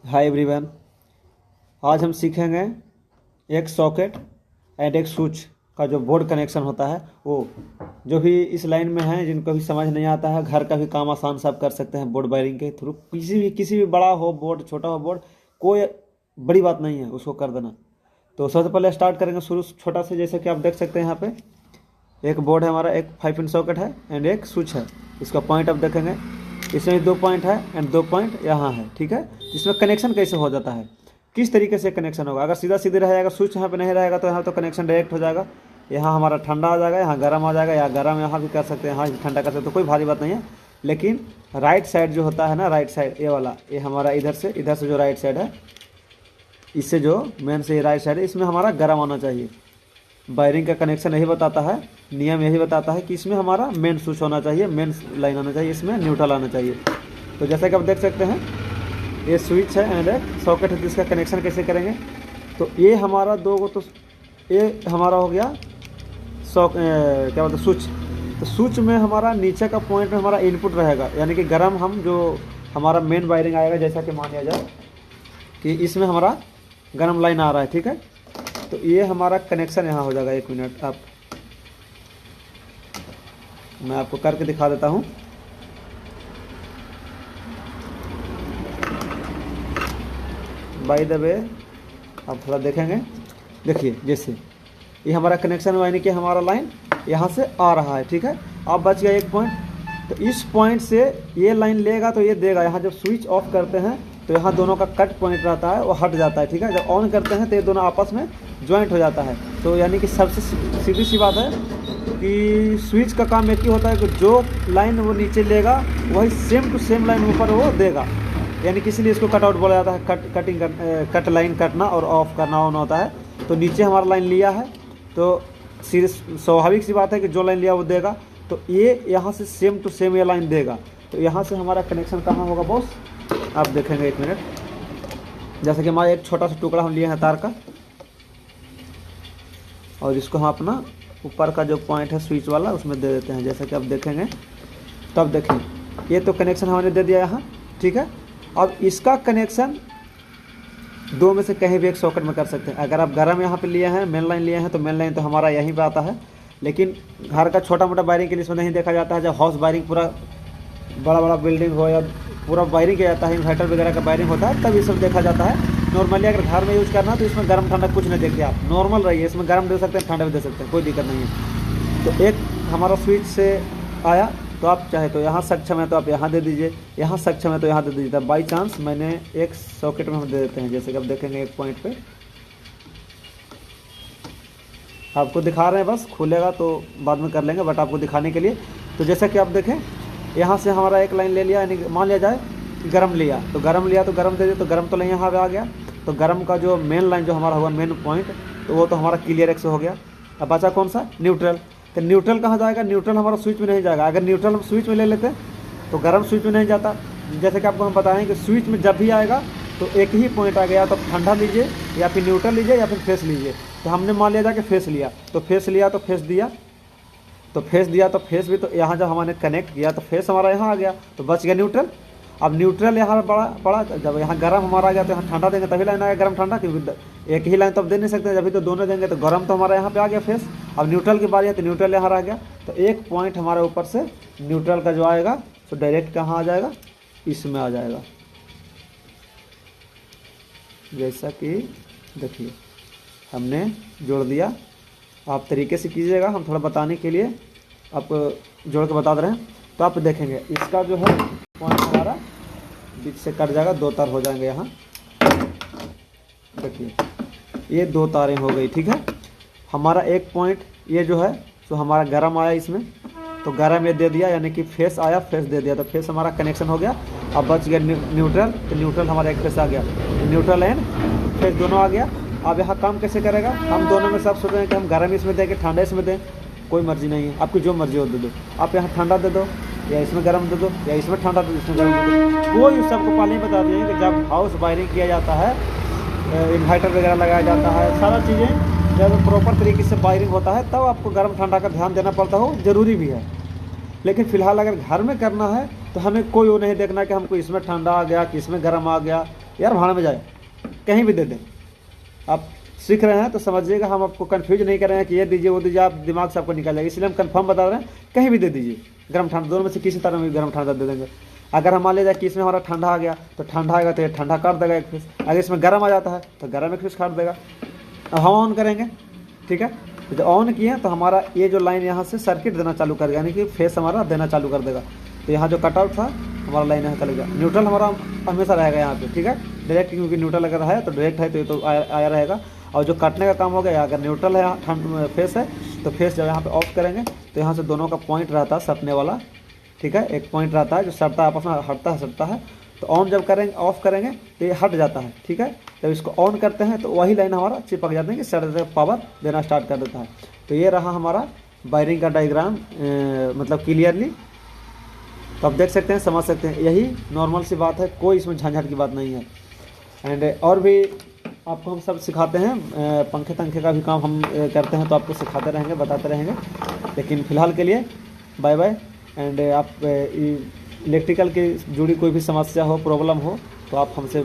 Hi everyone. आज हम सीखेंगे एक सॉकेट एंड एक स्विच का जो बोर्ड कनेक्शन होता है वो जो भी इस लाइन में है, जिनको भी समझ नहीं आता है, घर का भी काम आसान सब कर सकते हैं बोर्ड वायरिंग के थ्रू। किसी भी बड़ा हो बोर्ड, छोटा हो बोर्ड, कोई बड़ी बात नहीं है, उसको कर देना। तो सबसे पहले स्टार्ट करेंगे शुरू छोटा से। जैसे कि आप देख सकते हैं यहाँ पे एक बोर्ड है हमारा, एक 5 पिन सॉकेट है एंड एक स्विच है। इसका पॉइंट आप देखेंगे, इसमें 2 पॉइंट है एंड 2 पॉइंट यहाँ है, ठीक है। इसमें कनेक्शन कैसे हो जाता है, किस तरीके से कनेक्शन होगा। अगर सीधा सीधे रहेगा, स्विच यहाँ पे नहीं रहेगा तो यहाँ तो कनेक्शन डायरेक्ट हो जाएगा। यहाँ हमारा ठंडा आ जाएगा, यहाँ गर्म आ जाएगा, या गर्म यहाँ भी कर सकते हैं, यहाँ भी ठंडा कर सकते हैं, तो कोई भारी बात नहीं है। लेकिन राइट साइड जो होता है ना, राइट साइड ये वाला, ये हमारा इधर से जो राइट साइड है, इससे जो मेन से राइट साइड है, इसमें हमारा गर्म आना चाहिए। वायरिंग का कनेक्शन यही बताता है, नियम यही बताता है कि इसमें हमारा मेन स्विच होना चाहिए, मेन लाइन आना चाहिए, इसमें न्यूट्रल आना चाहिए। तो जैसा कि आप देख सकते हैं ये स्विच है एंड एक सॉकेट है, जिसका कनेक्शन कैसे करेंगे। तो ये हमारा दो को, तो ये हमारा हो गया क्या बोलते हैं, स्विच। तो स्विच में हमारा नीचे का पॉइंट में हमारा इनपुट रहेगा, यानी कि गर्म हम जो हमारा मेन वायरिंग आएगा। जैसा कि मान लिया जाए कि इसमें हमारा गर्म लाइन आ रहा है, ठीक है। तो ये हमारा कनेक्शन यहाँ हो जाएगा। 1 मिनट, मैं आपको करके दिखा देता हूँ। बाय द वे आप थोड़ा देखेंगे, देखिए जैसे ये हमारा कनेक्शन यानी कि हमारा लाइन यहाँ से आ रहा है, ठीक है। अब बच गया 1 पॉइंट। तो इस पॉइंट से ये लाइन लेगा तो ये देगा। यहाँ जब स्विच ऑफ करते हैं तो यहाँ दोनों का कट पॉइंट रहता है, वो हट जाता है, ठीक है। जब ऑन करते हैं तो ये दोनों आपस में ज्वाइंट हो जाता है। तो यानी कि सबसे सीधी सी बात है कि स्विच का काम एक ही होता है कि जो लाइन वो नीचे लेगा वही सेम टू सेम लाइन ऊपर वो देगा। यानी कि इसलिए इसको कटआउट बोला जाता है। कट लाइन कटना और ऑफ करना ऑन होता है। तो नीचे हमारा लाइन लिया है तो स्वाभाविक सी बात है कि जो लाइन लिया वो देगा। तो ये यहाँ से सेम टू सेम ये लाइन देगा। तो यहाँ से हमारा कनेक्शन कहाँ होगा बॉस, आप देखेंगे 1 मिनट। जैसे कि हमारा एक छोटा सा टुकड़ा हम लिए हैं तार का, और इसको हम अपना ऊपर का जो पॉइंट है स्विच वाला उसमें दे देते हैं। जैसा कि आप देखेंगे, तो अब देखें ये तो कनेक्शन हमने दे दिया यहाँ, ठीक है। अब इसका कनेक्शन 2 में से कहीं भी एक सॉकेट में कर सकते हैं। अगर आप गर्म यहाँ पे लिए हैं, मेन लाइन लिए हैं, तो मेन लाइन तो हमारा यहीं पे आता है। लेकिन घर का छोटा मोटा वायरिंग के लिए इसमें नहीं देखा जाता है। जब हाउस वायरिंग पूरा बड़ा बिल्डिंग हो या पूरा वायरिंग किया जाता है, इन्वर्टर वगैरह का वायरिंग होता है, तब ये सब देखा जाता है। नॉर्मली अगर घर में यूज़ करना है तो इसमें गर्म ठंडा कुछ नहीं देखिए, आप नॉर्मल रहिए। इसमें गर्म दे सकते हैं, ठंडा भी दे सकते हैं, कोई दिक्कत नहीं है। तो एक हमारा स्विच से आया तो आप चाहे तो यहाँ सक्षम है तो आप यहाँ दे दीजिए, यहाँ सक्षम है तो यहाँ दे दीजिए। तब बाई चांस मैंने एक सॉकेट में हम दे देते हैं। जैसे कि आप देखेंगे एक पॉइंट पे आपको दिखा रहे हैं, बस खुलेगा तो बाद में कर लेंगे, बट आपको दिखाने के लिए। तो जैसा कि आप देखें, यहाँ से हमारा एक लाइन ले लिया, यानी मान लिया जाए गर्म लिया तो गर्म दे दिया, तो गर्म तो लाइन यहाँ पे आ गया। तो गर्म का जो मेन लाइन जो हमारा होगा, मेन पॉइंट, तो वो तो हमारा क्लियर एक्स हो गया। अब बचा कौन सा, न्यूट्रल। तो न्यूट्रल कहाँ जाएगा, न्यूट्रल हमारा स्विच में नहीं जाएगा। अगर न्यूट्रल हम स्विच में ले लेते तो गर्म स्विच में नहीं जाता। जैसे कि आपको हम बताएं कि स्विच में जब भी आएगा तो एक ही पॉइंट आ गया, तो ठंडा लीजिए या फिर न्यूट्रल लीजिए या फिर फेस लीजिए। तो हमने मान लिया जाके फेस लिया, तो फेस लिया तो फेस दिया, तो फेस भी, तो यहाँ जब हमने कनेक्ट किया तो फेस हमारा यहाँ आ गया, तो बच गया न्यूट्रल। अब न्यूट्रल यहाँ बड़ा जब यहाँ गर्म हमारा आ गया तो यहाँ ठंडा देंगे तभी लाइन आएगा गर्म ठंडा, क्योंकि एक ही लाइन तो अब दे नहीं सकते, जब भी तो दोनों देंगे। तो गर्म तो हमारा यहाँ पे आ गया फेस। अब न्यूट्रल की बारी है तो न्यूट्रल यहाँ आ गया। तो एक पॉइंट हमारे ऊपर से न्यूट्रल का जो आएगा तो डायरेक्ट कहाँ आ जाएगा, इसमें आ जाएगा। जैसा कि देखिए हमने जोड़ दिया, आप तरीके से कीजिएगा, हम थोड़ा बताने के लिए आप जोड़ के बता दे रहे हैं। तो आप देखेंगे इसका जो है पॉइंट हमारा बीच से कट जाएगा, 2 तार हो जाएंगे यहाँ। देखिए ये 2 तारें हो गई, ठीक है। हमारा एक पॉइंट ये जो है तो हमारा गर्म आया इसमें, तो गर्म ये दे दिया, यानी कि फेस आया, फेस दे दिया, तो फेस हमारा कनेक्शन हो गया। अब बच गया न्यूट्रल, तो न्यूट्रल हमारा एक फेस आ गया, न्यूट्रल एंड फेस दोनों आ गया। अब यहाँ काम कैसे करेगा, हम दोनों में सब सोच रहे हैं कि हम गर्म इसमें दें कि ठंडा इसमें दें, कोई मर्जी नहीं है, आपकी जो मर्जी हो दे दो। आप यहाँ ठंडा दे दो या इसमें गर्म दे दो, या इसमें ठंडा दे दो, इसमें गर्म दे दो। कोई सबको पहले ही बता दें कि जब हाउस वायरिंग किया जाता है, इन्वर्टर वगैरह लगाया जाता है, सारा चीज़ें जब प्रॉपर तरीके से वायरिंग होता है तब आपको गर्म ठंडा का ध्यान देना पड़ता हो, ज़रूरी भी है। लेकिन फ़िलहाल अगर घर में करना है तो हमें कोई वो नहीं देखना कि हमको इसमें ठंडा आ गया कि इसमें गर्म आ गया। यार भाड़ में जाए, कहीं भी दे दें। आप सीख रहे हैं तो समझिएगा, हम आपको कंफ्यूज नहीं कर रहे हैं कि ये दीजिए वो दीजिए, आप दिमाग से आपको निकल जाएगा, इसलिए हम कंफर्म बता रहे हैं कहीं भी दे दीजिए। गर्म ठंडा दोनों में से किसी तरह में गर्म ठंडा दे देंगे। अगर हम मान लीजिए कि इसमें हमारा ठंडा आ गया तो ठंडा आएगा तो ये ठंडा काट देगा एक पीस, अगर इसमें गर्म आ जाता है तो गर्म एक पीस काट देगा। अब हम ऑन करेंगे, ठीक है, तो ऑन किए तो हमारा ये जो लाइन यहाँ से सर्किट देना चालू कर देगा, यानी कि फेस हमारा देना चालू कर देगा। तो यहाँ जो कटआउट था हमारा लाइन यहाँ चलेगा, न्यूट्रल हमारा हमेशा रहेगा यहाँ पे, ठीक है, डायरेक्ट, क्योंकि न्यूट्रल अगर है तो डायरेक्ट है तो ये तो आया रहेगा। और जो काटने का काम हो गया, अगर न्यूट्रल है फेस है तो फेस जब यहाँ पे ऑफ करेंगे तो यहाँ से दोनों का पॉइंट रहता है सटने वाला, ठीक है, एक पॉइंट रहता है जो सटता है, आपस में हटता है। तो ऑन जब करेंगे, ऑफ करेंगे तो ये हट जाता है, ठीक है। जब इसको ऑन करते हैं तो वही लाइन हमारा चिपक जाते हैं कि सट पावर देना स्टार्ट कर देता है। तो ये रहा हमारा वायरिंग का डायग्राम, मतलब क्लियरली। तो आप देख सकते हैं, समझ सकते हैं, यही नॉर्मल सी बात है, कोई इसमें झंझट की बात नहीं है। एंड और भी आपको हम सब सिखाते हैं, पंखे तंखे का भी काम हम करते हैं, तो आपको सिखाते रहेंगे, बताते रहेंगे। लेकिन फ़िलहाल के लिए बाय बाय। एंड आप इलेक्ट्रिकल की जुड़ी कोई भी समस्या हो, प्रॉब्लम हो, तो आप हमसे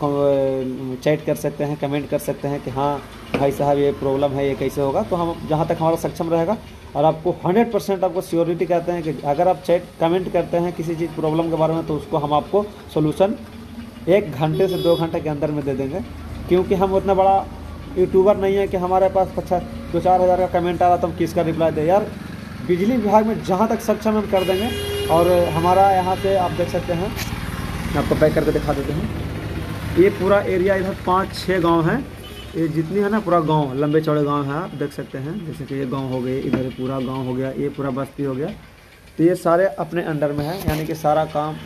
चैट कर सकते हैं, कमेंट कर सकते हैं कि हाँ भाई साहब ये प्रॉब्लम है, ये कैसे होगा। तो हम जहाँ तक हमारा सक्षम रहेगा, और आपको 100% आपको श्योरिटी कहते हैं कि अगर आप चैट कमेंट करते हैं किसी चीज़ प्रॉब्लम के बारे में, तो उसको हम आपको सोल्यूशन 1 घंटे से 2 घंटे के अंदर में दे देंगे। क्योंकि हम उतना बड़ा यूट्यूबर नहीं है कि हमारे पास 2-4 हज़ार का कमेंट आ रहा तो हम किसका रिप्लाई दें। यार बिजली विभाग में जहाँ तक सक्षम हम कर देंगे। और हमारा यहाँ पे आप देख सकते हैं, आपको बैक करके दिखा देते हैं, ये पूरा एरिया इधर 5-6 गांव हैं, ये जितनी है ना पूरा गांव, लंबे चौड़े गांव हैं, आप देख सकते हैं। जैसे कि ये गांव हो गए, इधर पूरा गांव हो गया, ये पूरा बस्ती हो गया। तो ये सारे अपने अंडर में है, यानी कि सारा काम,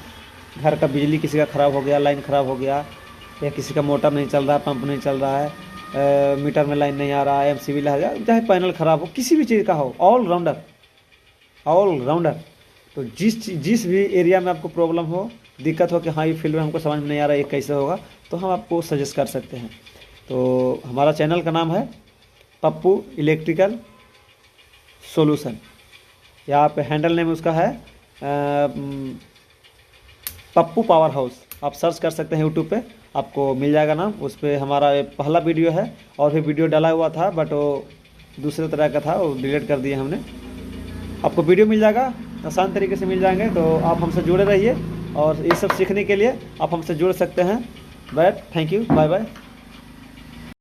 घर का बिजली किसी का ख़राब हो गया, लाइन ख़राब हो गया, या किसी का मोटर नहीं चल रहा है, पंप नहीं चल रहा है, मीटर में लाइन नहीं आ रहा है, MCB लग जाए, चाहे पैनल ख़राब हो, किसी भी चीज़ का हो, ऑल राउंडर। तो जिस भी एरिया में आपको प्रॉब्लम हो, दिक्कत हो कि हाँ ये फील्ड में हमको समझ में नहीं आ रहा है, ये कैसे होगा, तो हम आपको सजेस्ट कर सकते हैं। तो हमारा चैनल का नाम है पप्पू इलेक्ट्रिकल सॉल्यूशन, यहाँ पे हैंडल नेम उसका है पप्पू पावर हाउस। आप सर्च कर सकते हैं यूट्यूब पे, आपको मिल जाएगा नाम। उस पर हमारा पहला वीडियो है, और भी वीडियो डाला हुआ था, बट वो दूसरे तरह का था, वो डिलीट कर दिया हमने। आपको वीडियो मिल जाएगा, आसान तरीके से मिल जाएंगे। तो आप हमसे जुड़े रहिए, और ये सब सीखने के लिए आप हमसे जुड़ सकते हैं। But thank you, bye bye.